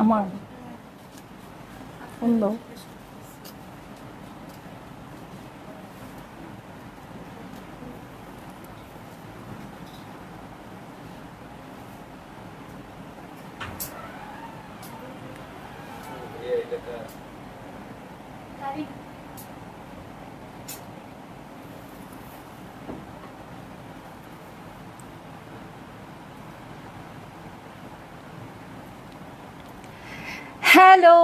আমার ফোন দাও। হ্যালো,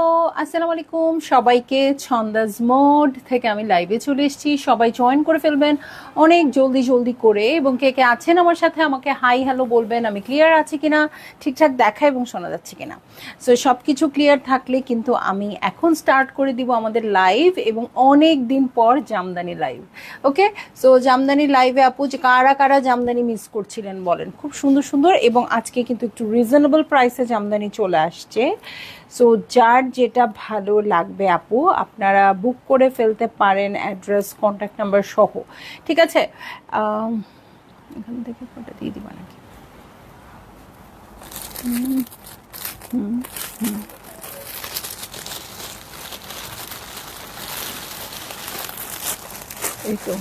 আসসালামু আলাইকুম সবাইকে। ছন্দাজ মোড থেকে আমি লাইভে চলে এসেছি, সবাই জয়েন করে ফেলবেন অনেক জলদি জলদি করে, এবং কে কে আছেন আমার সাথে আমাকে হাই হ্যালো বলবেন, আমি ক্লিয়ার আছি কিনা, ঠিকঠাক দেখা এবং শোনা যাচ্ছে কিনা। সো সব কিছু ক্লিয়ার থাকলে কিন্তু আমি এখন স্টার্ট করে দিব আমাদের লাইভ, এবং অনেক দিন পর জামদানি লাইভ। ওকে, সো জামদানি লাইভে আপু যে কারা কারা জামদানি মিস করছিলেন বলেন, খুব সুন্দর সুন্দর, এবং আজকে কিন্তু একটু রিজনেবল প্রাইসে জামদানি চলে আসছে। সো যার যেটা ভালো লাগবে আপু আপনারা বুক করে ফেলতে পারেন, অ্যাড্রেস কন্ট্যাক্ট নাম্বার সহ। ঠিক আছে, এখান থেকে ফটো দিয়ে দিবা নাকি? হুম হুম হুম, এই তো।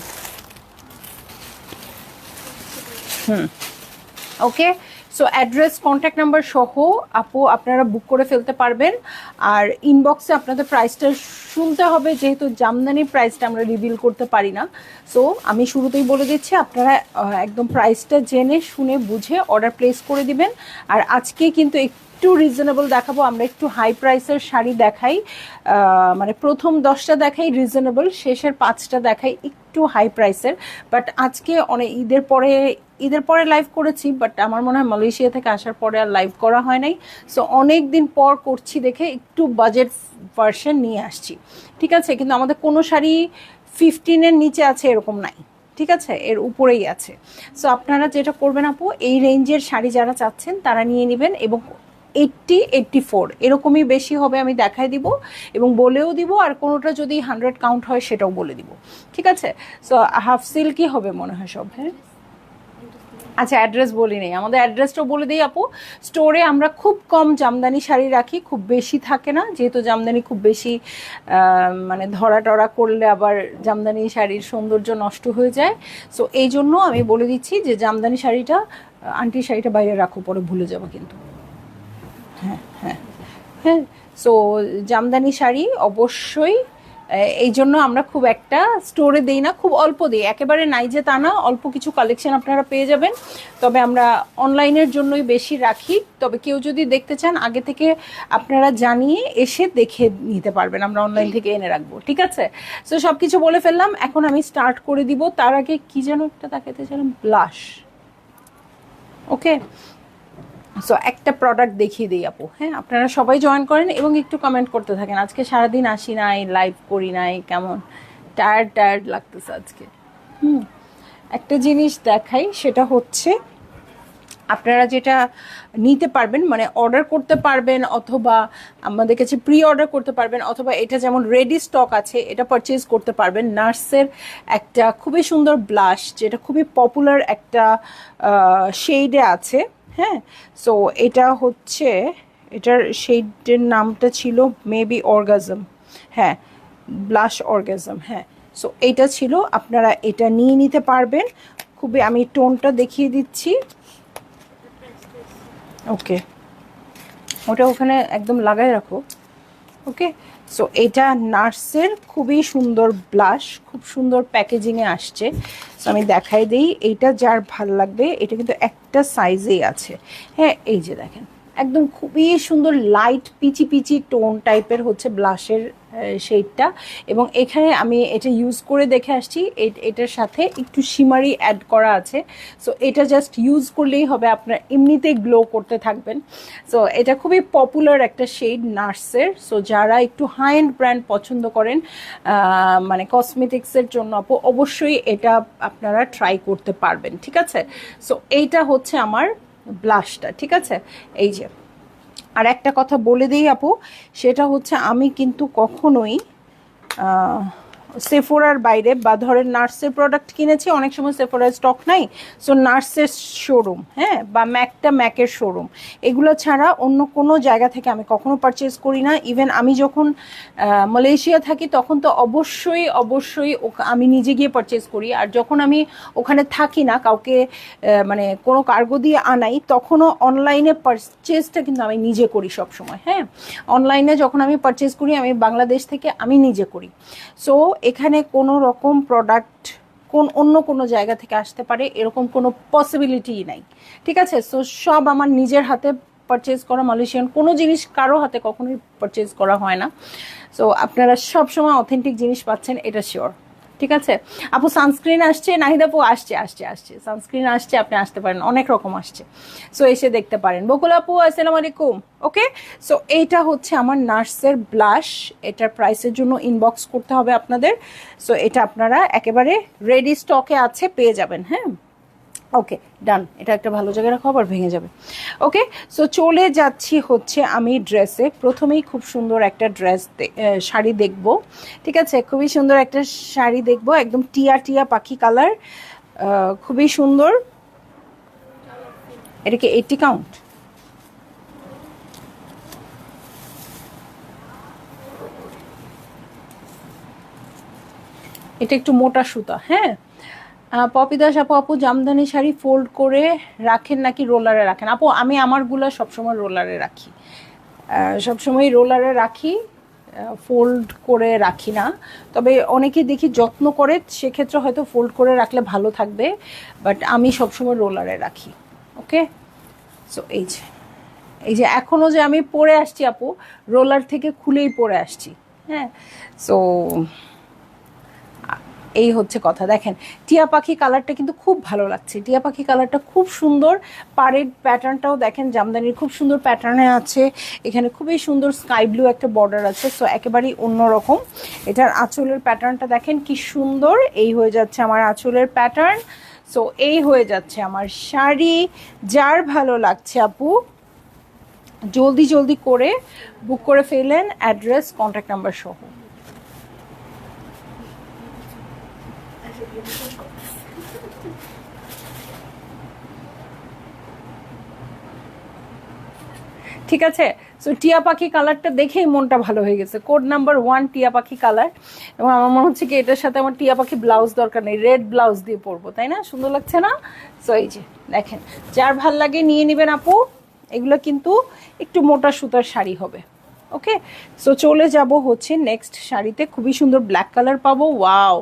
হুম, ওকে। সো অ্যাড্রেস কন্ট্যাক্ট নাম্বার সহ আপু আপনারা বুক করে ফেলতে পারবেন। আর ইনবক্সে আপনাদের প্রাইসটা শুনতে হবে, যেহেতু জামদানির প্রাইসটা আমরা রিভিল করতে পারি না। সো আমি শুরুতেই বলে দিচ্ছি, আপনারা একদম প্রাইসটা জেনে শুনে বুঝে অর্ডার প্লেস করে দিবেন। আর আজকে কিন্তু একটু রিজনেবল দেখাবো, আমরা একটু হাই প্রাইসের শাড়ি দেখাই, মানে প্রথম 10টা দেখাই রিজনেবল, শেষের 5টা দেখাই একটু হাই প্রাইসের। বাট আজকে অনেক ঈদের পরে লাইভ করেছি, বাট আমার মনে হয় মালয়েশিয়া থেকে আসার পরে আর লাইভ করা হয় নাই। সো অনেক দিন পর করছি দেখে একটু বাজেট ভার্সন নিয়ে আসছি। ঠিক আছে, কিন্তু আমাদের কোনো শাড়ি 15-এর নিচে আছে এরকম নাই, ঠিক আছে, এর উপরেই আছে। সো আপনারা যেটা করবেন আপু, এই রেঞ্জের শাড়ি যারা চাচ্ছেন তারা নিয়ে নেবেন, এবং 80-84 এরকমই বেশি হবে আমি দেখাই দিব এবং বলেও দিব, আর কোনোটা যদি 100 কাউন্ট হয় সেটাও বলে দিব। ঠিক আছে, সো হাফ সিল্কই হবে মনে হয় সব। হ্যাঁ, আচ্ছা, অ্যাড্রেস বলি নেই, আমাদের অ্যাড্রেসটাও বলে দিই আপু। স্টোরে আমরা খুব কম জামদানি শাড়ি রাখি, খুব বেশি থাকে না, যেহেতু জামদানি খুব বেশি মানে ধরা টরা করলে আবার জামদানি শাড়ির সৌন্দর্য নষ্ট হয়ে যায়। সো এই জন্য আমি বলে দিচ্ছি যে জামদানি শাড়িটা, আন্টি শাড়িটা বাইরে রাখো, পরে ভুলে যাবো কিন্তু। হ্যাঁ হ্যাঁ হ্যাঁ, সো জামদানি শাড়ি অবশ্যই এই জন্য আমরা খুব একটা স্টোরে দিই না, খুব অল্প দিই, একেবারে নাই যে তা না, অল্প কিছু কালেকশন আপনারা পেয়ে যাবেন। তবে আমরা অনলাইনের জন্যই বেশি রাখি, তবে কেউ যদি দেখতে চান আগে থেকে আপনারা জানিয়ে এসে দেখে নিতে পারবেন, আমরা অনলাইন থেকে এনে রাখবো। ঠিক আছে, সো সব কিছু বলে ফেললাম, এখন আমি স্টার্ট করে দিব। তার আগে কি যেন একটা তাকাতে চাইলাম, ব্লাশ। ওকে, সো একটা প্রোডাক্ট দেখিয়ে দিই আপু। হ্যাঁ, আপনারা সবাই জয়েন করেন এবং একটু কমেন্ট করতে থাকেন। আজকে সারাদিন আসি নাই, লাইভ করি নাই, কেমন টায়ার্ড টায়ার্ড লাগতেছে আজকে। হুম, একটা জিনিস দেখাই, সেটা হচ্ছে আপনারা যেটা নিতে পারবেন, মানে অর্ডার করতে পারবেন, অথবা আমাদের কাছে প্রি অর্ডার করতে পারবেন, অথবা এটা যেমন রেডি স্টক আছে এটা পারচেজ করতে পারবেন। নার্সের একটা খুবই সুন্দর ব্লাশ, যেটা খুবই পপুলার একটা শেডে আছে। হ্যাঁ, সো এটা হচ্ছে, এটার শেডের নামটা ছিল মেবি অর্গাজম। হ্যাঁ, ব্লাশ অর্গাজম। হ্যাঁ, সো এইটা ছিল, আপনারা এটা নিয়ে নিতে পারবেন। খুবই, আমি টোনটা দেখিয়ে দিচ্ছি। ওকে, ওটা ওখানে একদম লাগাই রাখো। ওকে, সো এটা নার্সের খুবই সুন্দর ব্লাশ, খুব সুন্দর প্যাকেজিংয়ে আসছে। সো আমি দেখাই দিই, এইটা যার ভাল লাগবে, এটা কিন্তু একটা সাইজেই আছে। হ্যাঁ, এই যে দেখেন, একদম খুবই সুন্দর লাইট পিচি পিচি টোন টাইপের হচ্ছে ব্লাশের শেডটা, এবং এখানে আমি এটা ইউজ করে দেখে আসছি, এটার সাথে একটু শিমারি অ্যাড করা আছে। সো এটা জাস্ট ইউজ করলেই হবে, আপনার এমনিতেই গ্লো করতে থাকবেন। সো এটা খুবই পপুলার একটা শেড নার্সের। সো যারা একটু হাই এন্ড ব্র্যান্ড পছন্দ করেন, মানে কসমেটিক্সের জন্য আপু, অবশ্যই এটা আপনারা ট্রাই করতে পারবেন। ঠিক আছে, সো এইটা হচ্ছে আমার ব্লাশটা। ঠিক আছে, এই যে, আর একটা কথা বলে দিই আপু, সেটা হচ্ছে আমি কিন্তু কখনোই সেফোরার বাইরে বা ধরেন নার্সের প্রোডাক্ট কিনেছি, অনেক সময় সেফোরার স্টক নাই, সো নার্সের শোরুম, হ্যাঁ, বা ম্যাকের শোরুম, এগুলো ছাড়া অন্য কোনো জায়গা থেকে আমি কখনো পারচেজ করি না। ইভেন আমি যখন মালয়েশিয়া থাকি তখন তো অবশ্যই অবশ্যই আমি নিজে গিয়ে পারচেজ করি, আর যখন আমি ওখানে থাকি না, কাউকে মানে কোনো কার্গো দিয়ে আনাই, তখনও অনলাইনে পারচেজটা কিন্তু আমি নিজে করি সব সময়। হ্যাঁ, অনলাইনে যখন আমি পারচেজ করি আমি বাংলাদেশ থেকে আমি নিজে করি। সো এখানে কোনো রকম প্রোডাক্ট অন্য কোনো জায়গা থেকে আসতে পারে এরকম কোনো পসিবিলিটিই নাই, ঠিক আছে? সো সব আমার নিজের হাতে পারচেজ করা, মালয়েশিয়ান কোনো জিনিস কারো হাতে কখনোই পারচেজ করা হয় না। সো আপনারা সবসময় অথেন্টিক জিনিস পাচ্ছেন, এটা শিওর, ঠিক আছে? আপু সানস্ক্রিন আসছে, নাহিদ আপু আসছে আসছে আসছে সানস্ক্রিন আসছে, আপনি আসতে পারেন, অনেক রকম আসছে, সো এসে দেখতে পারেন। বকুল আপু আসসালামু আলাইকুম। ওকে, সো এইটা হচ্ছে আমার নার্সের ব্লাশ, এটার প্রাইসের জন্য ইনবক্স করতে হবে আপনাদের। সো এটা আপনারা একেবারে রেডি স্টকে আছে, পেয়ে যাবেন। হ্যাঁ, ওকে ডান, এটা একটা ভালো জায়গায় রাখো, আবার ভেঙে যাবে। ওকে, সো চলে যাচ্ছি হচ্ছে আমি ড্রেসে। প্রথমেই খুব সুন্দর একটা শাড়ি দেখব, ঠিক আছে? খুবই সুন্দর একটা শাড়ি দেখব, একদম টিয়া টিয়া পাখি কালার, খুবই সুন্দর। এটাকে 80 কাউন্ট? এটা একটু মোটা সুতা। হ্যাঁ, পপি দাস আপু, আপু জামদানি শাড়ি ফোল্ড করে রাখেন নাকি রোলারে রাখেন? আপু আমি আমারগুলো সবসময় রোলারে রাখি, সবসময় রোলারে রাখি, ফোল্ড করে রাখি না। তবে অনেকে দেখি যত্ন করে, সেক্ষেত্রে হয়তো ফোল্ড করে রাখলে ভালো থাকবে, বাট আমি সবসময় রোলারে রাখি। ওকে, সো এই যে এখনও যে আমি পরে আসছি আপু, রোলার থেকে খুলেই পরে আসছি। হ্যাঁ, সো এই হচ্ছে কথা। দেখেন টিয়া পাখি কালারটা কিন্তু খুব ভালো লাগছে, টিয়া পাখি কালারটা খুব সুন্দর। পাড়ের প্যাটার্নটাও দেখেন জামদানির খুব সুন্দর প্যাটার্নে আছে, এখানে খুবই সুন্দর স্কাই ব্লু একটা বর্ডার আছে, সো একেবারেই অন্যরকম। এটার আঁচলের প্যাটার্নটা দেখেন কি সুন্দর, এই হয়ে যাচ্ছে আমার আঁচলের প্যাটার্ন। সো এই হয়ে যাচ্ছে আমার শাড়ি। যার ভালো লাগছে আপু জলদি জলদি করে বুক করে ফেলেন, অ্যাড্রেস কন্ট্যাক্ট নাম্বার সহ। ঠিক আছে, সো টিয়া পাখি কালারটা দেখেই মনটা ভালো হয়ে গেছে, কোড নাম্বার 1 টিয়া পাখি কালার। এবং আমার মনে হচ্ছে কি এটার সাথে আমার টিয়া পাখি ব্লাউজ দরকার নেই, রেড ব্লাউজ দিয়ে পরবো, তাই না? সুন্দর লাগছে না? সো এই যে দেখেন, যার ভাল লাগে নিয়ে নেবেন আপু, এগুলো কিন্তু একটু মোটা সুতার শাড়ি হবে। ওকে, সো চলে যাব হচ্ছে নেক্সট শাড়িতে। খুবই সুন্দর ব্ল্যাক কালার পাবো, ওয়াও,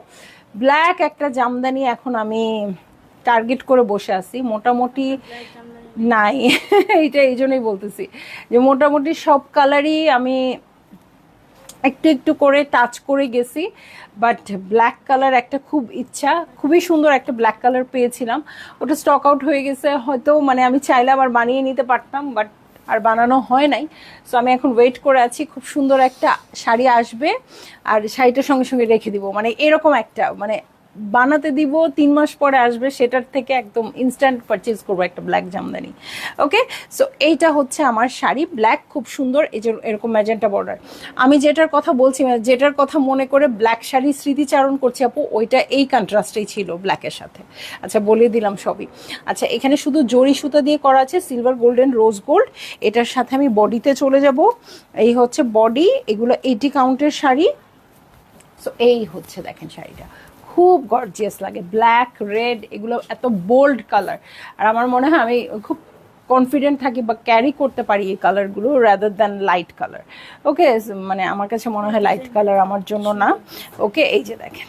ব্ল্যাক একটা জামদানি এখন আমি টার্গেট করে বসে আছি। মোটামুটি নাই এইটা এই জন্যই বলতেছি যে মোটামুটি সব কালারই আমি একটু একটু করে টাচ করে গেছি, বাট ব্ল্যাক কালার একটা খুব ইচ্ছা, খুবই সুন্দর একটা ব্ল্যাক কালার পেয়েছিলাম, ওটা স্টক আউট হয়ে গেছে। হয়তো মানে আমি চাইলে আবার বানিয়ে নিতে পারতাম, বাট আর বানানো হয় নাই। সো আমি এখন ওয়েট করে আছি, খুব সুন্দর একটা শাড়ি আসবে আর শাড়িটার সঙ্গে সঙ্গে রেখে দিব, মানে এরকম একটা, মানে বানাতে দিব 3 মাস পরে আসবে, সেটার থেকে একদম ইনস্ট্যান্ট পারচেজ করবো একটা ব্ল্যাক জামদানি। ওকে, সো এইটা হচ্ছে আমার শাড়ি, ব্ল্যাক, খুব সুন্দর, এই যে এরকম ম্যাজেন্টা বর্ডার। আমি যেটার কথা বলছি, যেটার কথা মনে করে ব্ল্যাক শাড়ি স্মৃতিচারণ করছি আপু, ওইটা এই কন্ট্রাস্টেই ছিল ব্ল্যাকের সাথে। আচ্ছা বলে দিলাম সবই। আচ্ছা, এখানে শুধু জরি সুতা দিয়ে করা আছে, সিলভার গোল্ডেন রোজ গোল্ড। এটার সাথে আমি বডিতে চলে যাব, এই হচ্ছে বডি, এগুলো 80 কাউন্টের শাড়ি। সো এই হচ্ছে দেখেন শাড়িটা খুব গর্জিয়াস লাগে, ব্ল্যাক রেড এগুলো এত বোল্ড কালার, আর আমার মনে হয় আমি খুব কনফিডেন্ট থাকি বা ক্যারি করতে পারি এই কালারগুলো রাদার দ্যান লাইট কালার। ওকে, মানে আমার কাছে মনে হয় লাইট কালার আমার জন্য না। ওকে, এই যে দেখেন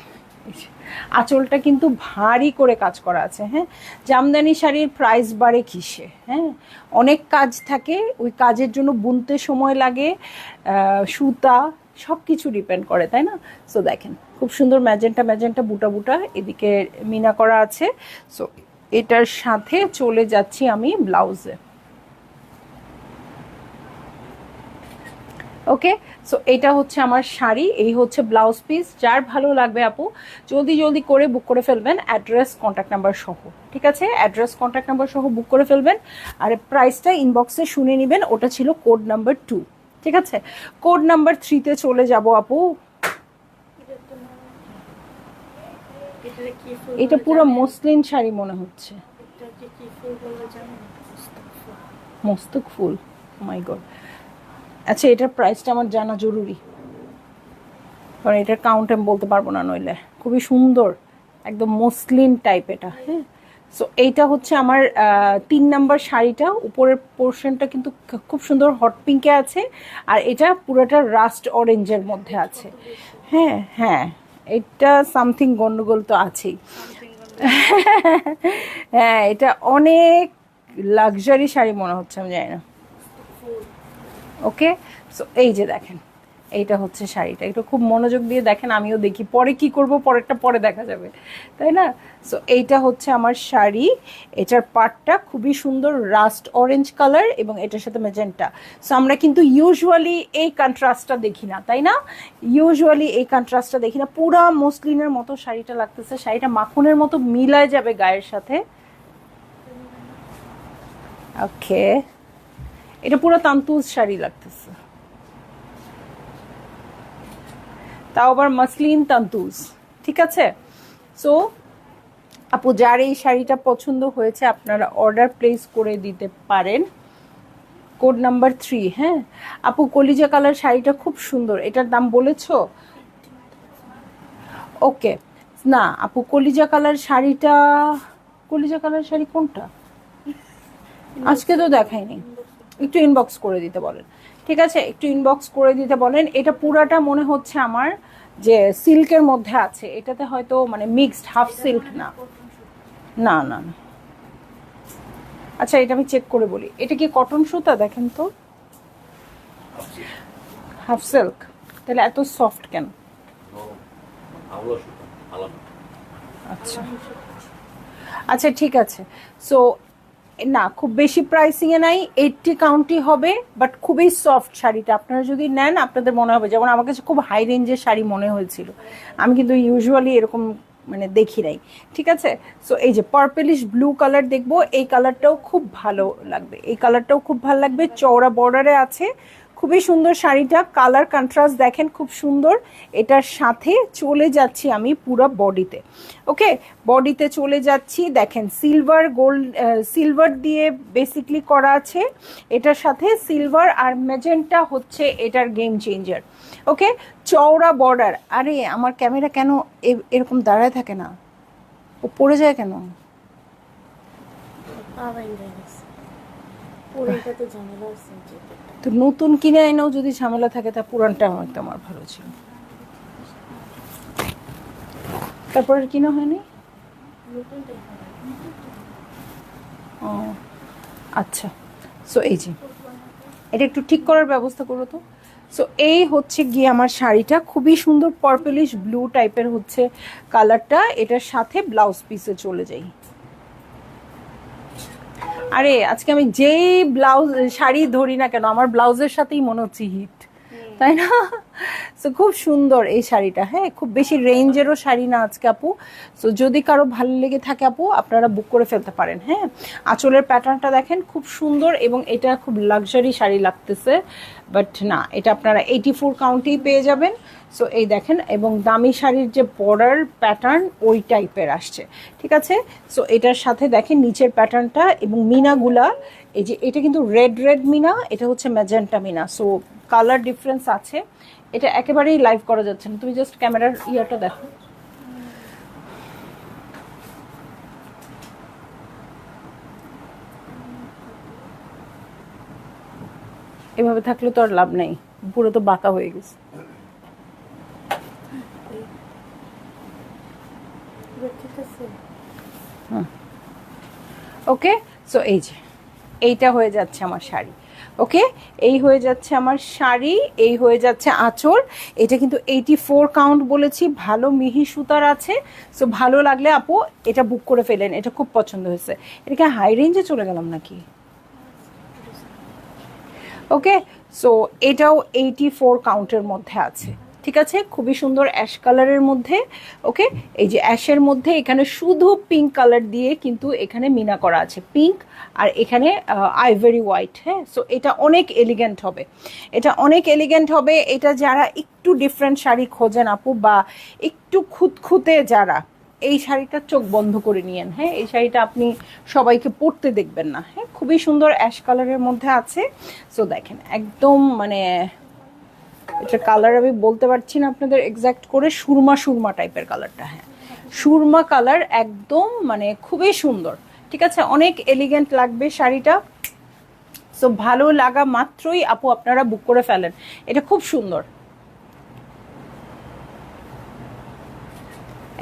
আঁচলটা কিন্তু ভারী করে কাজ করা আছে। হ্যাঁ, জামদানি শাড়ির প্রাইস বাড়ে কিসে? হ্যাঁ, অনেক কাজ থাকে, ওই কাজের জন্য বুনতে সময় লাগে, সুতা সব কিছু ডিপেন্ড করে, তাই না? সো দেখেন খুব সুন্দর ম্যাজেন্টা ম্যাজেন্টা বুটা বুটা, এদিকে মিনা করা আছে। সো এটার সাথে চলে যাচ্ছি আমি ব্লাউজে। ওকে, সো এটা হচ্ছে আমার শাড়ি, এই হচ্ছে ব্লাউজ পিস। যার ভালো লাগবে আপু জলদি জলদি করে বুক করে ফেলবেন, অ্যাড্রেস কন্ট্যাক্ট নাম্বার সহ। ঠিক আছে, অ্যাড্রেস কন্ট্যাক্ট নাম্বার সহ বুক করে ফেলবেন, আর প্রাইসটা ইনবক্সে শুনে নেবেন, ওটা ছিল কোড নাম্বার 2। ঠিক আছে, কোড নাম্বার 3-তে চলে যাব আপু। এটা পুরো মসলিন শাড়ি মনে হচ্ছে। মস্তক ফুল, মাই গড। আচ্ছা, এটার প্রাইসটা আমার জানা জরুরি, কারণ এটার কাউন্ট আমি বলতে পারবো না নইলে। খুবই সুন্দর, একদম মসলিন টাইপ এটা। হ্যাঁ, সো এইটা হচ্ছে আমার 3 নাম্বার শাড়িটা। উপরের পোর্শনটা কিন্তু খুব সুন্দর হট পিঙ্কে আছে, আর এটা পুরোটা রাস্ট অরেঞ্জের মধ্যে আছে। হ্যাঁ হ্যাঁ, এটা সামথিং গন্ডগোল তো আছেই। হ্যাঁ, এটা অনেক লাক্সারি শাড়ি মনে হচ্ছে, আমি জানি না। ওকে, সো এই যে দেখেন, এইটা হচ্ছে শাড়িটা। একটু খুব মনোযোগ দিয়ে দেখেন, আমিও দেখি, পরে কি করব পরেরটা পরে দেখা যাবে, তাই না? সো এইটা হচ্ছে আমার শাড়ি। এটার পাটটা খুবই সুন্দর রাস্ট অরেঞ্জ কালার এবং এটার সাথে ম্যাজেন্টা। সো আমরা কিন্তু ইউজুয়ালি এই কন্ট্রাস্টটা দেখি না, তাই না? ইউজুয়ালি এই কন্ট্রাস্টটা দেখি না। পুরা মসলিনের মতো শাড়িটা লাগতেছে, শাড়িটা মাখনের মতো মিলায় যাবে গায়ের সাথে। ওকে, এটা পুরো তান্তুজ শাড়ি লাগতেছে, তাও আবার মসলিন তান্তুজ। ঠিক আছে, সো আপু যার এই শাড়িটা পছন্দ হয়েছে আপনারা অর্ডার প্লেস করে দিতে পারেন। Code number 3। হ্যাঁ আপু, কলিজা কালার শাড়িটা খুব সুন্দর, এটার দাম বলেছো? ওকে, না আপু, কলিজা কালার শাড়িটা, কলিজা কালার শাড়ি কোনটা আজকে তো দেখাইনি, একটু ইনবক্স করে দিতে বলেন। ঠিক আছে, একটু ইনবক্স করে দিতে বলেন। এটা পুরাটা মনে হচ্ছে আমার যে সিল্কের মধ্যে আছে, এটাতে হয়তো মানে মিক্সড, হাফ সিল্ক না। না না না, আচ্ছা এটা আমি চেক করে বলি। এটা কি কটন সুতা? দেখেন তো, হাফ সিল্ক, তাহলে এত সফট কেন? আচ্ছা আচ্ছা, ঠিক আছে। সো না, খুব বেশি প্রাইসিংয়ে নাই, 80 কাউন্টই হবে, বাট খুবই সফট শাড়িটা। আপনারা যদি নেন আপনাদের মনে হবে, যেমন আমার কাছে খুব হাই রেঞ্জের শাড়ি মনে হয়েছিল, আমি কিন্তু ইউজুয়ালি এরকম মানে দেখি নাই। ঠিক আছে, সো এই যে পার্পেলিশ ব্লু কালার দেখবো, এই কালারটাও খুব ভালো লাগবে, এই কালারটাও খুব ভালো লাগবে, চওড়া বর্ডারে আছে, খুবই সুন্দর শাড়িটা। কালার কন্ট্রাস্ট দেখেন, খুব সুন্দর। এটার সাথে চলে যাচ্ছি আমি পুরো বডিতে। ওকে, বডিতে চলে যাচ্ছি, দেখেন সিলভার গোল্ড, সিলভার দিয়ে বেসিকলি করা আছে, এটার সাথে সিলভার আর ম্যাজেন্টা হচ্ছে এটার গেম চেঞ্জার। ওকে, চওড়া বর্ডার। আরে আমার ক্যামেরা কেন এরকম দাঁড়ায় থাকে না, ও পড়ে যায় কেন? তো নতুন কিনে আইনাও যদি ঝামেলা থাকে, তা পুরানটা হয়তো আমার ভালো ছিল, তারপরে কিনা হয়নি। ও আচ্ছা, সো এই যে এটা একটু ঠিক করার ব্যবস্থা করো তো। সো এই হচ্ছে গিয়ে আমার শাড়িটা, খুবই সুন্দর পার্পলিশ ব্লু টাইপের হচ্ছে কালারটা। এটার সাথে ব্লাউজ পিসে চলে যাই। আরে আজকে আমি যেই ব্লাউজ শাড়ি ধরি না কেন, আমার ব্লাউজের সাথেই মনে হচ্ছে হিট, তাই না? সো খুব সুন্দর এই শাড়িটা। হ্যাঁ, খুব বেশি রেঞ্জেরও শাড়ি না আজকে আপু। সো যদি কারো ভালো লেগে থাকে আপু, আপনারা বুক করে ফেলতে পারেন। হ্যাঁ, আঁচলের প্যাটার্নটা দেখেন, খুব সুন্দর, এবং এটা খুব লাক্সারি শাড়ি লাগতেছে, বাট না, এটা আপনারা 84 কাউন্টেই পেয়ে যাবেন। সো এই দেখেন, এবং দামি শাড়ির যে বর্ডার প্যাটার্ন ওই টাইপের আসছে। ঠিক আছে, সো এটার সাথে দেখেন নিচের প্যাটার্নটা এবং মিনাগুলা, এই যে এটা কিন্তু রেড রেড মিনা, এটা হচ্ছে ম্যাজেন্টা মিনা। সো কালার ডিফারেন্স আছে, এটা একেবারেই লাইভ করা যাচ্ছে না, তুমি জাস্ট ক্যামেরার ইয়ারটা দেখো। এভাবে থাকলে তো আর লাভ নেই, পুরো তো বাঁকা হয়ে গেছে। ওকে, সো এই যে এইটা হয়ে যাচ্ছে আমার শাড়ি। ওকে, এই হয়ে যাচ্ছে আমার শাড়ি, এই হয়ে যাচ্ছে আঁচল। এটা কিন্তু 84 কাউন্ট বলেছি, ভালো মিহি সুতার আছে। সো ভালো লাগলে আপু এটা বুক করে ফেলেন, এটা খুব পছন্দ হয়েছে। এটাকে হাই রেঞ্জে চলে গেলাম নাকি? ওকে, সো এটাও 84 কাউন্টের মধ্যে আছে। ঠিক আছে, খুবই সুন্দর অ্যাশ কালারের মধ্যে। ওকে, এই যে অ্যাশের মধ্যে এখানে শুধু পিঙ্ক কালার দিয়ে কিন্তু এখানে মিনা করা আছে, পিঙ্ক আর এখানে আইভরি হোয়াইট। হ্যাঁ, সো এটা অনেক এলিগেন্ট হবে, এটা অনেক এলিগেন্ট হবে। এটা যারা একটু ডিফারেন্ট শাড়ি খোঁজেন আপু, বা একটু খুঁতখুঁতে যারা, এই শাড়িটা চোখ বন্ধ করে নিয়েন। হ্যাঁ, এই শাড়িটা আপনি সবাইকে পরতে দেখবেন না। হ্যাঁ, খুবই সুন্দর অ্যাশ কালারের মধ্যে আছে। সো দেখেন একদম মানে এটা কালার আমি বলতে পারছি না আপনাদের এক্স্যাক্ট করে, সুরমা সুরমা টাইপের কালারটা। হ্যাঁ, সুরমা কালার, একদম মানে খুবই সুন্দর। ঠিক আছে, অনেক এলিগেন্ট লাগবে শাড়িটা। সো ভালো লাগা মাত্রই আপু আপনারা বুক করে ফেলেন, এটা খুব সুন্দর।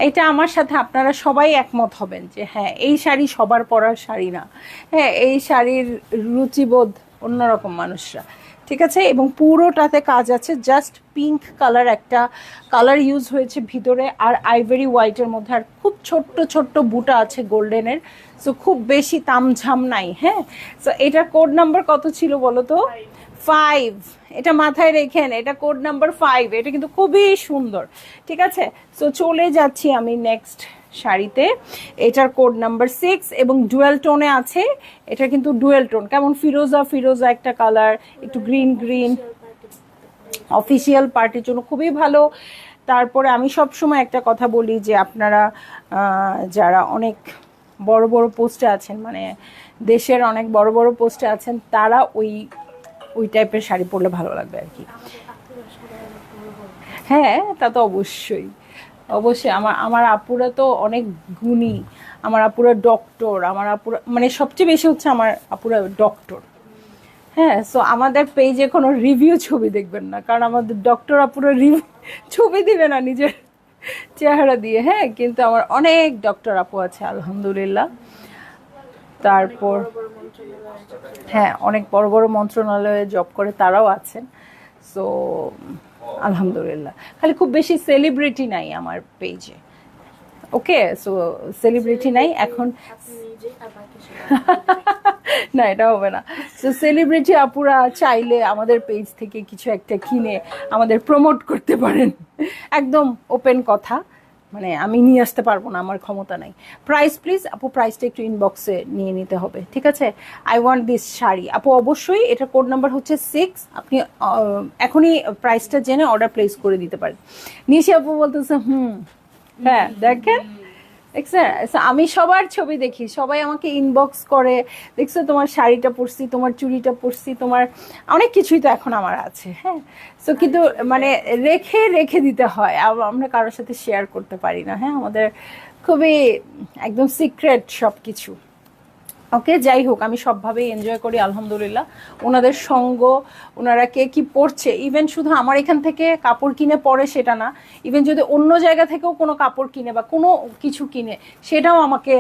এটা আমার সাথে আপনারা সবাই একমত হবেন যে হ্যাঁ, এই শাড়ি সবার পরার শাড়ি না। হ্যাঁ, এই শাড়ির রুচিবোধ অন্যরকম মানুষরা। ঠিক আছে, এবং পুরোটাতে কাজ আছে। জাস্ট পিঙ্ক কালার একটা কালার ইউজ হয়েছে ভিতরে, আর আইভরি হোয়াইটের মধ্যে, আর খুব ছোট্ট ছোট্ট বুটা আছে গোল্ডেনের। সো খুব বেশি তামঝাম নাই। হ্যাঁ, সো এটার কোড নাম্বার কত ছিল বলো তো? 5। এটা মাথায় রেখেন, এটা কোড নাম্বার 5। এটা কিন্তু খুবই সুন্দর। ঠিক আছে, সো চলে যাচ্ছি আমি নেক্সট শাড়িতে। এটার কোড নাম্বার 6 এবং ডুয়েল টোনে আছে। এটা কিন্তু ডুয়েল টোন, কেমন ফিরোজা ফিরোজা একটা কালার, একটু গ্রিন গ্রিন, অফিসিয়াল পার্টির জন্য খুবই ভালো। তারপরে আমি সব সময় একটা কথা বলি যে আপনারা যারা অনেক বড় বড় পোস্টে আছেন, মানে দেশের অনেক বড় বড় পোস্টে আছেন, তারা ওই টাইপের শাড়ি পরলে ভালো লাগবে আর কি। হ্যাঁ, তা তো অবশ্যই অবশ্যই। আমার আপুরা তো অনেক গুণী, আমার আপুরা ডক্টর, আমার আপুরা মানে সবচেয়ে বেশি হচ্ছে আমার আপুরা ডক্টর। হ্যাঁ, সো আমাদের পেজে কোনো রিভিউ ছবি দেখবেন না, কারণ আমাদের ডক্টর আপুরা রিভিউ ছবি দিবে না নিজের চেহারা দিয়ে। হ্যাঁ, কিন্তু আমার অনেক ডক্টর আপু আছে আলহামদুলিল্লাহ। তারপর হ্যাঁ, অনেক বড় বড় মন্ত্রণালয়ে জব করে তারাও আছেন। সো আলহামদুলিল্লাহ, খালি খুব বেশি সেলিব্রিটি নাই আমার পেজে। ওকে, সো সেলিব্রিটি নাই এখন। না, এটা হবে না। সো সেলিব্রিটি আপুরা চাইলে আমাদের পেজ থেকে কিছু একটা কিনে আমাদের প্রমোট করতে পারেন, একদম ওপেন কথা। মানে আমি নিয়ে আসতে পারবো না, আমার ক্ষমতা নাই। প্রাইস প্লিজ আপু, প্রাইসটা একটু ইনবক্সে নিয়ে নিতে হবে। ঠিক আছে, আই ওয়ান্ট দিস শাড়ি আপু, অবশ্যই। এটা কোড নাম্বার হচ্ছে 6। আপনি এখনই প্রাইসটা জেনে অর্ডার প্লেস করে দিতে পারেন। নিশি আপু বলতেছে হ্যাঁ, দেখেন আমি সবার ছবি দেখি, সবাই আমাকে ইনবক্স করে, দেখছো তোমার শাড়িটা পরছি, তোমার চুড়িটা পরছি, তোমার অনেক কিছুই তো এখন আমার আছে। হ্যাঁ, সো কিন্তু মানে রেখে রেখে দিতে হয়, আমরা কারোর সাথে শেয়ার করতে পারি না। হ্যাঁ, আমাদের খুবই একদম সিক্রেট সব কিছু। ওকে, যাই হোক, আমি সবভাবেই এনজয় করি আলহামদুলিল্লাহ। ওনাদের সঙ্গ, ওনারা কে কি পড়ছে, ইভেন শুধু আমার এখান থেকে কাপড় কিনে পরে সেটা না, ইভেন যদি অন্য জায়গা থেকেও কোনো কাপড় কিনে বা কোনো কিছু কিনে, সেটাও আমাকে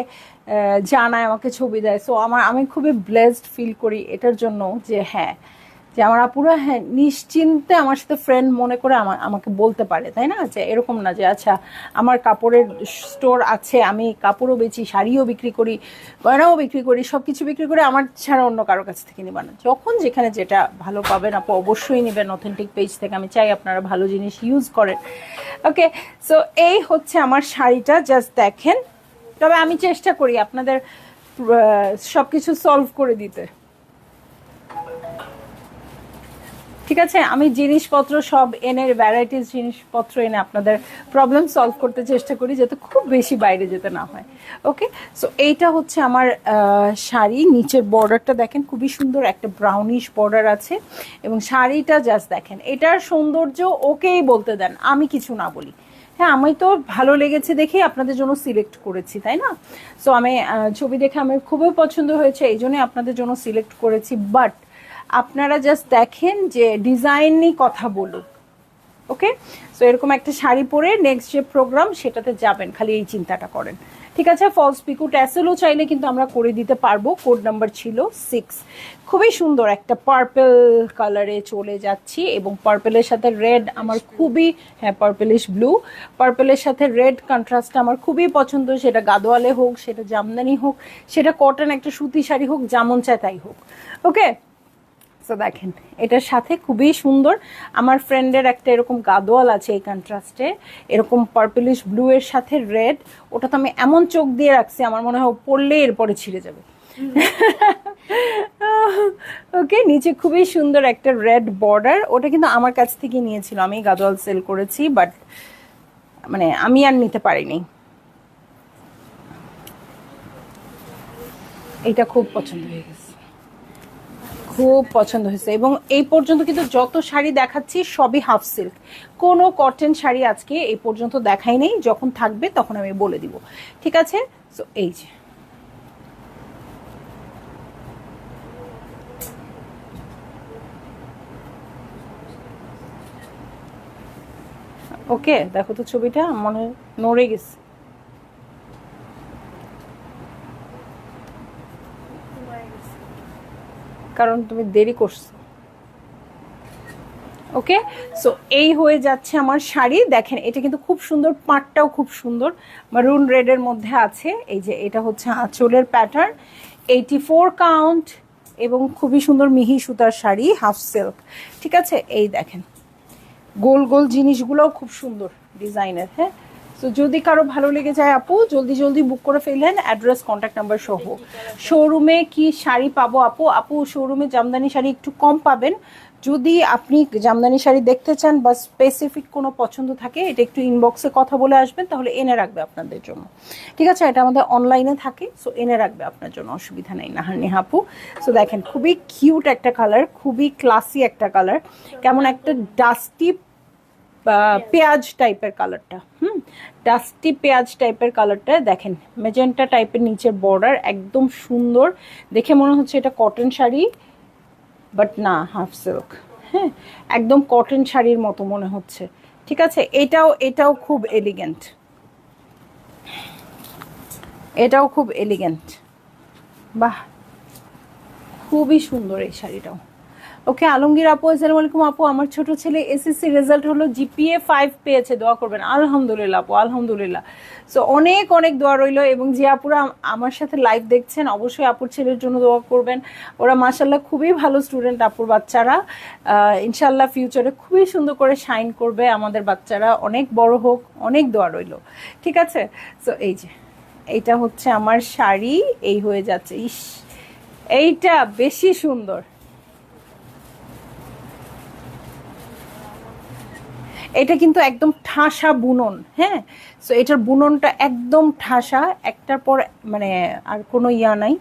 জানায়, আমাকে ছবি দেয়। সো আমি খুবই ব্লেসড ফিল করি এটার জন্য, যে হ্যাঁ, যে আমার আপুরা হ্যাঁ নিশ্চিন্তে আমার সাথে ফ্রেন্ড মনে করে আমাকে বলতে পারে, তাই না? যে এরকম না যে আচ্ছা আমার কাপড়ের স্টোর আছে, আমি কাপড়ও বেচি, শাড়িও বিক্রি করি, গয়নাও বিক্রি করি, সব কিছু বিক্রি করে, আমার ছাড়া অন্য কারো কাছ থেকে নিবা না। যখন যেখানে যেটা ভালো পাবেন আপু অবশ্যই নেবেন অথেন্টিক পেজ থেকে। আমি চাই আপনারা ভালো জিনিস ইউজ করেন। ওকে, সো এই হচ্ছে আমার শাড়িটা, জাস্ট দেখেন। তবে আমি চেষ্টা করি আপনাদের সব কিছু সলভ করে দিতে। ঠিক আছে, আমি জিনিসপত্র সব এনে, ভ্যারাইটিস জিনিসপত্র এনে আপনাদের প্রবলেম সলভ করতে চেষ্টা করি, যাতে খুব বেশি বাইরে যেতে না হয়। ওকে, সো এইটা হচ্ছে আমার শাড়ি। নিচের বর্ডারটা দেখেন, খুবই সুন্দর একটা ব্রাউনিশ বর্ডার আছে, এবং শাড়িটা জাস্ট দেখেন। এটার সৌন্দর্য ওকেই বলতে দেন, আমি কিছু না বলি। হ্যাঁ, আমি তো ভালো লেগেছে দেখেই আপনাদের জন্য সিলেক্ট করেছি, তাই না? সো আমি ছবি দেখে আমার খুবই পছন্দ হয়েছে, এই জন্যই আপনাদের জন্য সিলেক্ট করেছি। বাট আপনারা জাস্ট দেখেন যে ডিজাইনই কথা বলুক। ওকে, সো এরকম একটা শাড়ি পরে নেক্সট যে প্রোগ্রাম সেটাতে যাবেন, খালি এই চিন্তাটা করেন। ঠিক আছে, ফলস পিকু ট্যাসেলও চাইলে কিন্তু আমরা করে দিতে পারবো। কোড নাম্বার ছিল 6। খুবই সুন্দর একটা পার্পেল কালারে চলে যাচ্ছি, এবং পার্পেলের সাথে রেড আমার খুবই, হ্যাঁ পার্পেলিশ ব্লু, পার্পেলের সাথে রেড কন্ট্রাস্টটা আমার খুবই পছন্দ। সেটা গাদোয়ালে হোক, সেটা জামদানি হোক, সেটা কটন একটা সুতি শাড়ি হোক, যেমন চায় তাই হোক। ওকে, সো দেখেন এটার সাথে খুবই সুন্দর। আমার ফ্রেন্ডের একটা এরকম গাদোয়াল আছে এই কন্ট্রাস্টে, এরকম পার্পলিশ ব্লু এর সাথে রেড। ওটা তো আমি এমন চোখ দিয়ে রাখছি, আমার মনে হয় পরলে এরপরে ছিঁড়ে যাবে। ওকে, নিচে খুবই সুন্দর একটা রেড বর্ডার। ওটা কিন্তু আমার কাছ থেকে নিয়েছিল, আমি গাদোয়াল সেল করেছি, বাট মানে আমি আর নিতে পারিনি। এটা খুব পছন্দ হয়ে গেছে, খুব পছন্দ হয়েছে। এবং এই পর্যন্ত কিন্তু যত শাড়ি দেখাচ্ছি সবই হাফ সিল্ক, কোনো কটন শাড়ি আজকে এই পর্যন্ত দেখাই নেই। যখন থাকবে তখন আমি বলে দিব, ঠিক আছে? সো এই যে ওকে, দেখো তো ছবিটা মনে নড়ে গেছে, কারণ তুমি দেরি করছো। ওকে, সো এই হয়ে যাচ্ছে আমার শাড়ি। দেখেন এটা কিন্তু খুব সুন্দর, পাটটাও খুব সুন্দর, মারুন রেডের মধ্যে আছে। এই যে এটা হচ্ছে আঁচলের প্যাটার্ন, 84 কাউন্ট এবং খুবই সুন্দর মিহি সুতার শাড়ি, হাফ সিল্ক। ঠিক আছে, এই দেখেন গোল গোল জিনিসগুলোও খুব সুন্দর ডিজাইনের। হ্যাঁ, তো যদি কারো ভালো লেগে যায় আপু জলদি জলদি বুক করে ফেললেন, অ্যাড্রেস কন্ট্যাক্ট নাম্বার সহ। শোরুমে কি শাড়ি পাবো আপু? আপু শোরুমে জামদানি শাড়ি একটু কম পাবেন। যদি আপনি জামদানি শাড়ি দেখতে চান বা স্পেসিফিক কোনো পছন্দ থাকে, এটা একটু ইনবক্সে কথা বলে আসবেন, তাহলে এনে রাখবে আপনাদের জন্য। ঠিক আছে, এটা আমাদের অনলাইনে থাকে, সো এনে রাখবে আপনার জন্য, অসুবিধা নেই। নেহা আপু, সো দেখেন খুবই কিউট একটা কালার, খুবই ক্লাসি একটা কালার, কেমন একটা ডাস্টি পেঁয়াজ টাইপের কালারটা, ডাস্টি পেঁয়াজ টাইপের কালারটা। দেখেন মেজেন্টা টাইপের নিচের বর্ডার, একদম সুন্দর, দেখে মনে হচ্ছে এটা কটন শাড়ি, বাট না, হাফ সিল্ক। হ্যাঁ, একদম কটন শাড়ির মতো মনে হচ্ছে। ঠিক আছে, এটাও খুব এলিগেন্ট, এটাও খুব এলিগেন্ট, বাহ খুবই সুন্দর এই শাড়িটাও। ওকে, আলমগীর আপু, আসসালামু আলাইকুম আপু, আমার ছোট ছেলে এসএসসি রেজাল্ট হলো, জিপিএ 5 পেয়েছে, দোয়া করবেন। আলহামদুলিল্লাহ আপু, আলহামদুলিল্লাহ। সো অনেক অনেক দোয়া রইলো, এবং যে আপুরা আমার সাথে লাইভ দেখছেন অবশ্যই আপুর ছেলের জন্য দোয়া করবেন। ওরা মাশাল্লাহ খুবই ভালো স্টুডেন্ট আপুর বাচ্চারা, ইনশাল্লাহ ফিউচারে খুবই সুন্দর করে শাইন করবে আমাদের বাচ্চারা, অনেক বড় হোক, অনেক দোয়া রইলো। ঠিক আছে, সো এই যে এইটা হচ্ছে আমার শাড়ি, এই হয়ে যাচ্ছে। ইস, এইটা বেশি সুন্দর, এটা কিন্তু একদম ঠাসা বুনন। হ্যাঁ, সো এটার বুননটা একদম ঠাসা, একটার পর মানে আর কোনো ইয়া নাই।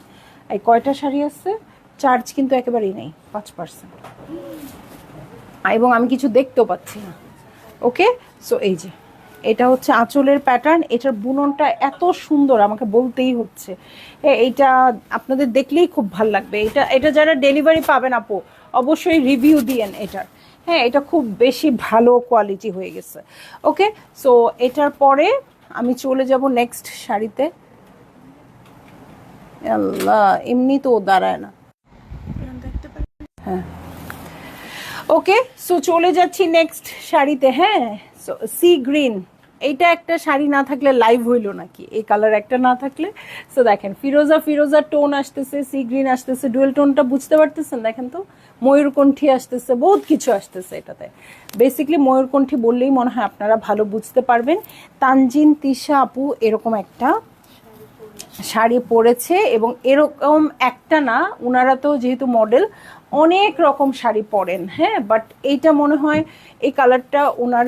এই কয়টা শাড়ি আছে, চার্জ কিন্তু একেবারেই নেই, 5%, এবং আমি কিছু দেখতেও পাচ্ছি না। ওকে, সো এই যে এটা হচ্ছে আঁচলের প্যাটার্ন, এটার বুননটা এত সুন্দর, আমাকে বলতেই হচ্ছে। এইটা আপনাদের দেখলেই খুব ভাল লাগবে। এটা যারা ডেলিভারি পাবেন আপু অবশ্যই রিভিউ দিয়েন এটার। হ্যাঁ, এটা খুব বেশি ভালো কোয়ালিটি হয়ে গেছে। ওকে, সো এটার পরে আমি চলে যাব নেক্সট শাড়িতে। আল্লাহ, এমনি তো দাঁড়ায় না। হ্যাঁ, ওকে, সো চলে যাচ্ছি নেক্সট শাড়িতে। হ্যাঁ, সো সি গ্রিন, এইটা একটা শাড়ি না থাকলে লাইভ হইলো নাকি, এই কালার একটা না থাকলে। সো দেখেন ফিরোজা ফিরোজা টোন আসতেছে, সি গ্রিন আসতেছে, ডুয়েল টোনটা বুঝতে পারতেছেন, দেখেন তো ময়ূরকণ্ঠী আসতেছে, বহুত কিছু আসতেছে এটাতে। বেসিকলি ময়ূরকণ্ঠী বললেই মনে হয় আপনারা ভালো বুঝতে পারবেন। তানজিন তিশা আপু এরকম একটা শাড়ি পরেছে, এবং এরকম একটা না, ওনারা তো যেহেতু মডেল অনেক রকম শাড়ি পরেন। হ্যাঁ, বাট এইটা মনে হয় এই কালারটা ওনার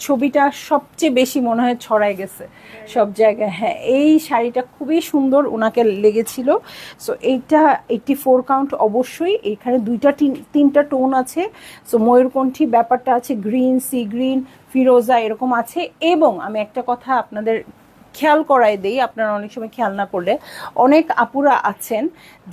ছবিটা সবচেয়ে বেশি মনে হয় ছড়ায় গেছে সব জায়গায়। হ্যাঁ, এই শাড়িটা খুবই সুন্দর ওনাকে লেগেছিল। সো এইটা 84 কাউন্ট, অবশ্যই এখানে তিনটা টোন আছে। সো ময়ূরকণ্ঠী ব্যাপারটা আছে, গ্রিন, সি গ্রিন, ফিরোজা এরকম আছে। এবং আমি একটা কথা আপনাদের খেয়াল করাই দেই, আপনারা অনেক সময় খেয়াল না করলে, অনেক আপুরা আছেন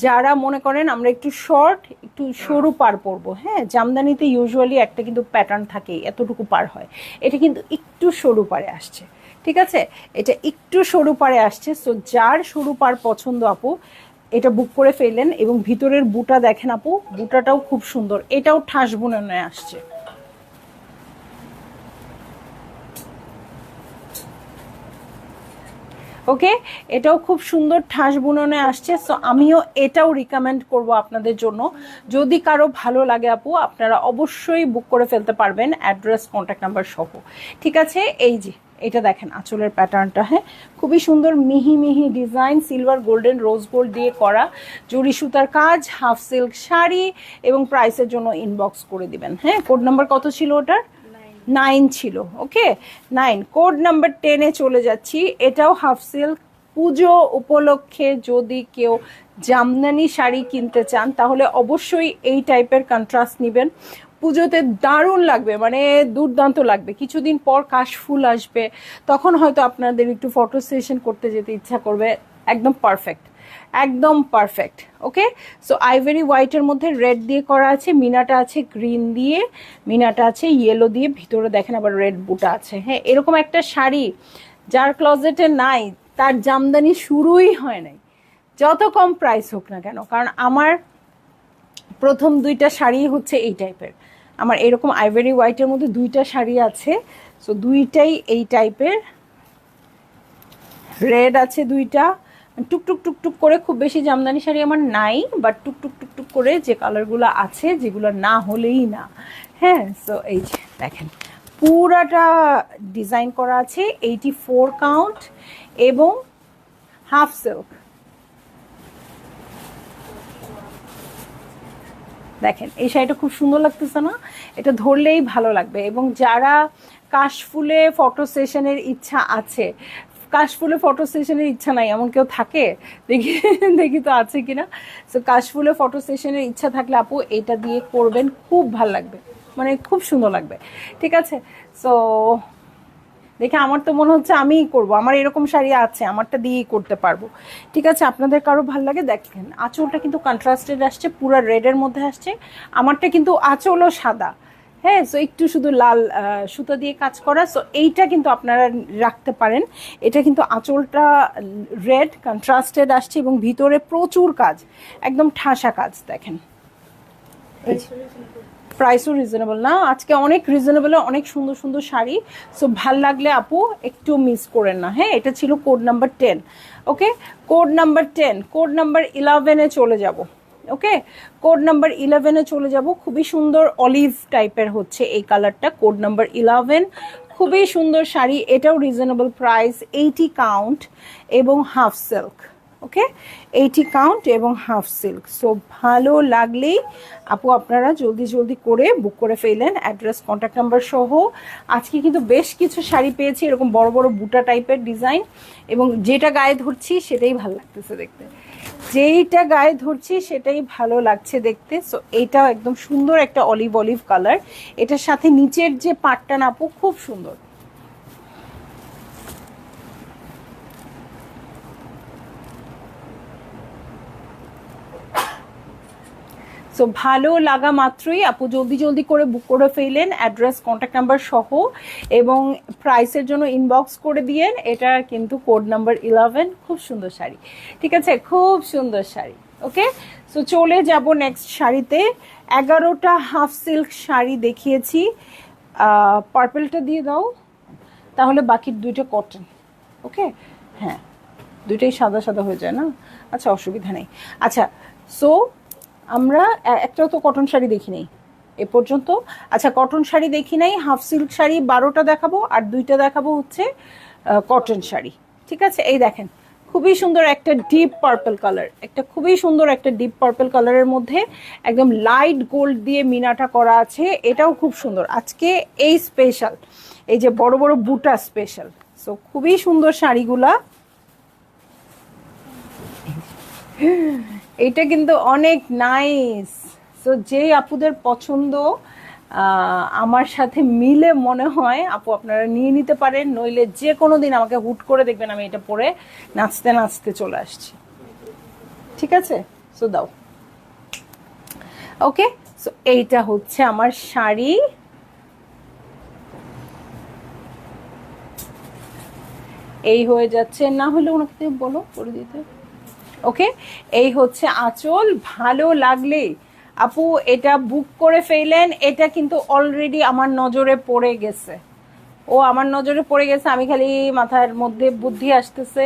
যারা মনে করেন আমরা একটু শর্ট, একটু সরু পার পরবো। হ্যাঁ, জামদানিতে ইউজুয়ালি একটা কিন্তু প্যাটার্ন থাকে, এতটুকু পার হয়, এটা কিন্তু একটু সরু পারে আসছে। ঠিক আছে, এটা একটু সরু পারে আসছে। সো যার সরু পার পছন্দ আপু এটা বুক করে ফেললেন। এবং ভিতরের বুটা দেখেন আপু, বুটাটাও খুব সুন্দর, এটাও ঠাস বুননে আসছে। ওকে, এটাও খুব সুন্দর ঠাস বুননে আসছে। সো আমিও এটাও রিকমেন্ড করব আপনাদের জন্য। যদি কারো ভালো লাগে আপু আপনারা অবশ্যই বুক করে ফেলতে পারবেন, অ্যাড্রেস কন্ট্যাক্ট নাম্বার সহ। ঠিক আছে, এই যে এটা দেখেন আঁচলের প্যাটার্নটা। হ্যাঁ, খুবই সুন্দর মিহি মিহি design, silver golden rose gold দিয়ে করা, জরি সুতার কাজ, হাফ সিল্ক শাড়ি, এবং প্রাইসের জন্য ইনবক্স করে দিবেন। হ্যাঁ, কোড নাম্বার কত ছিল ওটার? 9 ছিল। ওকে, 9। কোড নাম্বার 10-এ চলে যাচ্ছি। এটাও হাফ সিল্ক, পুজো উপলক্ষে যদি কেউ জামদানি শাড়ি কিনতে চান তাহলে অবশ্যই এই টাইপের কন্ট্রাস্ট নেবেন। পুজোতে দারুণ লাগবে, মানে দুর্দান্ত লাগবে। কিছুদিন পর কাশফুল আসবে, তখন হয়তো আপনাদের একটু ফটো সেশন করতে যেতে ইচ্ছা করবে। একদম পারফেক্ট, একদম পারফেক্ট। ওকে, সো আইভরি হোয়াইটের মধ্যে রেড দিয়ে করা আছে, মিনাটা আছে গ্রিন দিয়ে, মিনাটা আছে ইয়েলো দিয়ে, ভিতরে দেখেন আবার রেড বুটা আছে। হ্যাঁ, এরকম একটা শাড়ি যার ক্লজেটে নাই তার জামদানি শুরুই হয় নাই, যত কম প্রাইস হোক না কেন। কারণ আমার প্রথম দুইটা শাড়ি হচ্ছে এই টাইপের, আমার এরকম আইভরি হোয়াইটের মধ্যে দুইটা শাড়ি আছে। সো দুইটাই এই টাইপের, রেড আছে দুইটা, টুকটুক টুকটুক করে। খুব বেশি জামদানি শাড়ি আমার নাই, বাট টুকটুক টুকটুক করে যে কালারগুলো আছে, যেগুলো না হলেই না। হ্যাঁ, সো এই যে দেখেন পুরাটা ডিজাইন করা আছে, 84 কাউন্ট এবং হাফ সিল্ক। দেখেন এই শাড়িটা খুব সুন্দর লাগতেছে না? এটা ধরলেই ভালো লাগবে। এবং যারা কাশফুলে ফটো সেশনের ইচ্ছা আছে, কাশফুলে ফটো সেশনের ইচ্ছা নাই এমন কেউ থাকে দেখি, দেখি তো আছে কিনা। সো কাশফুলে ফটো সেশনের ইচ্ছা থাকলে আপু এটা দিয়ে করবেন, খুব ভালো লাগবে, মানে খুব সুন্দর লাগবে। ঠিক আছে, সো দেখে আমার তো মনে হচ্ছে আমিই করব, আমার এরকম শাড়ি আছে, আমারটা দিয়েই করতে পারবো। ঠিক আছে, আপনাদের কারো ভালো লাগে দেখেন আঁচলটা কিন্তু কন্ট্রাস্টেড আসছে, পুরো রেডের মধ্যে আসছে। আমারটা কিন্তু আঁচলও সাদা। হ্যাঁ, সো একটু শুধু লাল সুতা দিয়ে কাজ করা। সো এইটা কিন্তু আপনারা রাখতে পারেন। এটা কিন্তু আঁচলটা রেড কন্ট্রাস্টেড আসছে এবং ভিতরে প্রচুর কাজ, একদম ঠাসা কাজ। দেখেন প্রাইসও রিজনেবল না, আজকে অনেক রিজনেবল, অনেক সুন্দর সুন্দর শাড়ি। সো ভাল লাগলে আপু একটু মিস করেন না। হ্যাঁ, এটা ছিল কোড নাম্বার 10। ওকে, কোড নাম্বার 10, কোড নাম্বার 11-এ চলে যাব। ওকে, কোড নাম্বার 11-এ চলে যাব। খুবই সুন্দর অলিভ টাইপের হচ্ছে এই কালারটা, কোড নাম্বার 11। খুবই সুন্দর শাড়ি, এটাও রিজনেবল প্রাইস, 80 কাউন্ট এবং হাফ সিল্ক। ওকে, 80 কাউন্ট এবং হাফ সিল্ক। সো ভালো লাগলেই আপু আপনারা জলদি জলদি করে বুক করে ফেলেন, অ্যাড্রেস কন্ট্যাক্ট নাম্বার সহ। আজকে কিন্তু বেশ কিছু শাড়ি পেয়েছি এরকম বড় বড় বুটা টাইপের ডিজাইন, এবং যেটা গায়ে ধরছি সেটাই ভালো লাগতেছে দেখতে, যেইটা গায়ে ধরছি সেটাই ভালো লাগছে দেখতে। সো এইটাও একদম সুন্দর একটা অলিভ অলিভ কালার, এটার সাথে নিচের যে পাটটা না আপু খুব সুন্দর। সো ভালো লাগা মাত্রই আপু জলদি জলদি করে বুক করে ফেলেন, অ্যাড্রেস কন্ট্যাক্ট নাম্বার সহ, এবং প্রাইসের জন্য ইনবক্স করে দিয়েন। এটা কিন্তু কোড নাম্বার 11, খুব সুন্দর শাড়ি। ঠিক আছে, খুব সুন্দর শাড়ি। ওকে, সো চলে যাব নেক্সট শাড়িতে। 11টা হাফ সিল্ক শাড়ি দেখিয়েছি, পার্পেলটা দিয়ে দাও তাহলে, বাকি দুইটা কটন। ওকে, হ্যাঁ দুইটাই সাদা সাদা হয়ে যায় না, আচ্ছা অসুবিধা নেই। আচ্ছা, সো আমরা একটাও তো কটন শাড়ি দেখি নাই এ পর্যন্ত। আচ্ছা, কটন শাড়ি দেখি নাই, হাফ সিল্ক শাড়ি 12টা দেখাবো আর 2টা দেখাবো হচ্ছে কটন শাড়ি। ঠিক আছে, এই দেখেন খুবই সুন্দর একটা ডিপ পার্পল কালার, একটা খুবই সুন্দর একটা ডিপ পার্পল কালারের মধ্যে একদম লাইট গোল্ড দিয়ে মিনাটা করা আছে, এটাও খুব সুন্দর। আজকে এই স্পেশাল, এই যে বড় বড় বুটা স্পেশাল। সো খুবই সুন্দর শাড়িগুলা, এটা কিন্তু অনেক নাইস। সো যে আপুদের পছন্দ আমার সাথে মিলে মনে হয় আপু আপনারা নিয়ে নিতে পারেন, নইলে যে কোনো দিন আমাকে হুট করে দেখবেন আমি এটা পরে নাচতে নাচতে চলে আসছি। ঠিক আছে, সো দাও। ওকে, সো এইটা হচ্ছে আমার শাড়ি। এই হয়ে যাচ্ছে, না হলে ওনাকে বলো করে দিতে। ওকে, এই হচ্ছে আঁচল। ভালো লাগলে আপু এটা বুক করে ফেলেন। এটা কিন্তু অলরেডি আমার নজরে পড়ে গেছে, ও আমার নজরে পড়ে গেছে। আমি খালি মাথার মধ্যে বুদ্ধি আসতেছে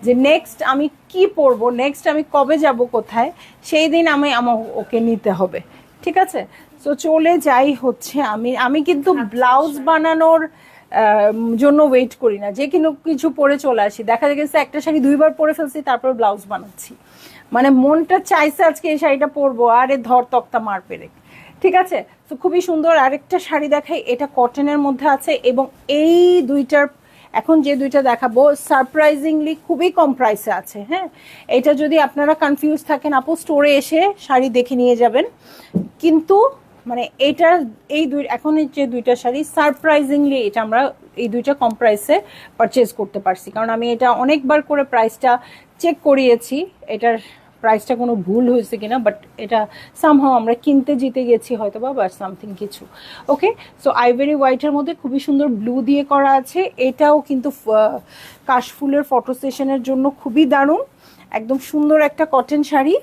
যে নেক্সট আমি কি পরবো, নেক্সট আমি কবে যাব কোথায়, সেই দিন আমার ওকে নিতে হবে। ঠিক আছে, তো চলে যাই হচ্ছে আমি কিন্তু ব্লাউজ বানানোর জন্য ওয়েট করি না, যে কোনো কিছু পরে চলে আসি। দেখা গেছে একটা শাড়ি 2বার পরে ফেলছি, তারপর ব্লাউজ বানাচ্ছি, মানে মনটা চাইছে আজকে এই শাড়িটা পরবো, আরে ধর তক্তা মার পেরে। ঠিক আছে, তো খুবই সুন্দর। আরেকটা শাড়ি দেখাই, এটা কটনের মধ্যে আছে এবং এই দুইটার এখন যে দুইটা দেখাবো সারপ্রাইজিংলি খুবই কম প্রাইসে আছে। হ্যাঁ, এটা যদি আপনারা কনফিউজ থাকেন আপু স্টোরে এসে শাড়ি দেখে নিয়ে যাবেন। কিন্তু মানে এটা এখন যে দুইটা শাড়ি সারপ্রাইজিংলি এটা আমরা এই দুইটা কম প্রাইসে পারচেজ করতে পারছি, কারণ আমি এটা অনেকবার করে প্রাইসটা চেক করিয়েছি এটার প্রাইসটা কোনো ভুল হয়েছে কিনা, বাট এটা সামহাও আমরা কিনতে জিতে গেছি হয়তো বা সামথিং কিছু। ওকে, সো আইভরি হোয়াইটের মধ্যে খুবই সুন্দর ব্লু দিয়ে করা আছে। এটাও কিন্তু কাশফুলের ফটো সেশনের জন্য খুবই দারুণ, একদম সুন্দর একটা কটন শাড়ি।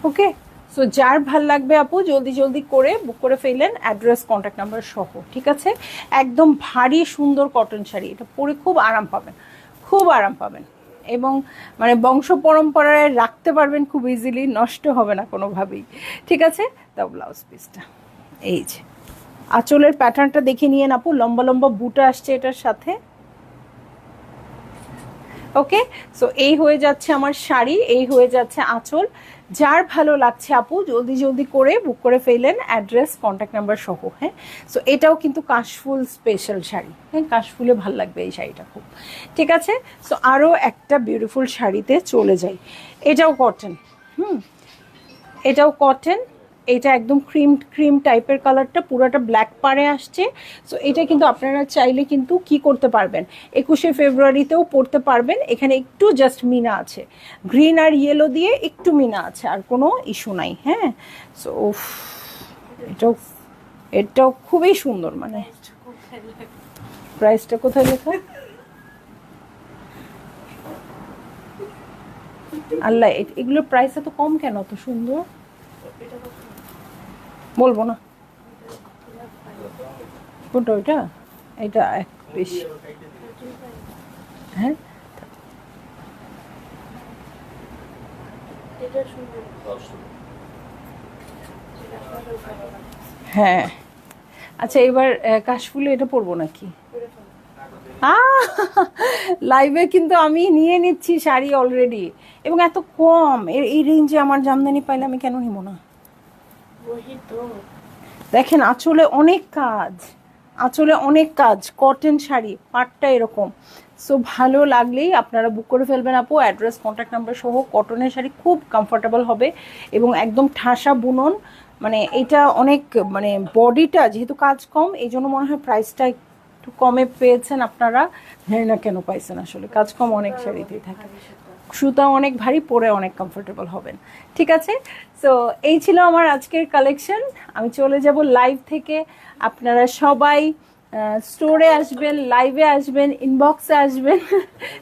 ওকে, সো যার ভাল লাগবে আপু জলদি জলদি করে বুক করে ফেললেন, অ্যাড্রেস কন্ট্যাক্ট নাম্বার সহ। ঠিক আছে, একদম ভারী সুন্দর কটন শাড়ি, এটা পরে খুব আরাম পাবেন, খুব আরাম পাবেন, এবং মানে বংশ পরম্পরায় রাখতে পারবেন খুব ইজিলি, নষ্ট হবে না কোনোভাবেই। ঠিক আছে, তাও ব্লাউজ পিসটা এই যে, আঁচলের প্যাটার্নটা দেখে নিয়ে আপু, লম্বা লম্বা বুটা আসছে এটার সাথে। ওকে, সো এই হয়ে যাচ্ছে আমার শাড়ি, এই হয়ে যাচ্ছে আঁচল। যার ভালো লাগছে আপু জলদি জলদি করে বুক করে ফেলেন, অ্যাড্রেস কন্ট্যাক্ট নাম্বার সহ। হ্যাঁ, সো এটাও কিন্তু কাশফুল স্পেশাল শাড়ি। হ্যাঁ, কাশফুলে ভালো লাগবে এই শাড়িটা খুব। ঠিক আছে, সো আরও একটা বিউটিফুল শাড়িতে চলে যাই। এটাও কটন, এটাও কটন। এটা একদম ক্রিম টাইপের কালারটা, পুরোটা ব্ল্যাক পাড়ে আসছে। সো এটা কিন্তু আপনারা চাইলে কিন্তু কি করতে পারবেন, 21শে ফেব্রুয়ারিতেও পরতে পারবেন। এখানে একটু জাস্ট মিনা আছে, গ্রিন আর ইয়েলো দিয়ে একটু মিনা আছে, আর কোনো ইস্যু নাই। হ্যাঁ, সো এটাও খুবই সুন্দর। মানে প্রাইসটা কোথায় লেখা? আল্লাহ, এগুলোর প্রাইস এত কম কেন, এত সুন্দর? বলবো না কোনটা, ওইটা এটা এক বেশি। হ্যাঁ, হ্যাঁ, আচ্ছা এবার কাশফুলে এটা পরবো নাকি? লাইভে কিন্তু আমি নিয়ে নিচ্ছি শাড়ি অলরেডি, এবং এত কম এই রেঞ্জে আমার জামদানি পাইলে আমি কেন নিব না? দেখেন আঁচলে অনেক কাজ, আঁচলে অনেক কাজ, কটন শাড়ি, পাটটা এরকম। সো ভালো লাগলেই আপনারা বুক করে ফেলবেন আপু, অ্যাড্রেস কন্ট্যাক্ট নাম্বার সহ। কটনের শাড়ি খুব কমফোর্টেবল হবে এবং একদম ঠাসা বুনন। মানে এটা অনেক, মানে বডিটা যেহেতু কাজ কম, এই জন্য মনে হয় প্রাইসটা একটু কমে পেয়েছেন আপনারা। জানি না কেন পাইছেন, আসলে কাজ কম অনেক শাড়িতেই থাকে, সুতা অনেক ভারী, পরে অনেক কমফোর্টেবল হবেন। ঠিক আছে, সো এই ছিল আমার আজকের কালেকশন। আমি চলে যাব লাইভ থেকে। আপনারা সবাই স্টোরে আসবেন, লাইভে আসবেন, ইনবক্সে আসবেন।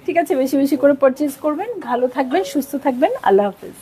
ঠিক আছে, বেশি বেশি করে পারচেজ করবেন। ভালো থাকবেন, সুস্থ থাকবেন, আল্লাহ হাফিজ।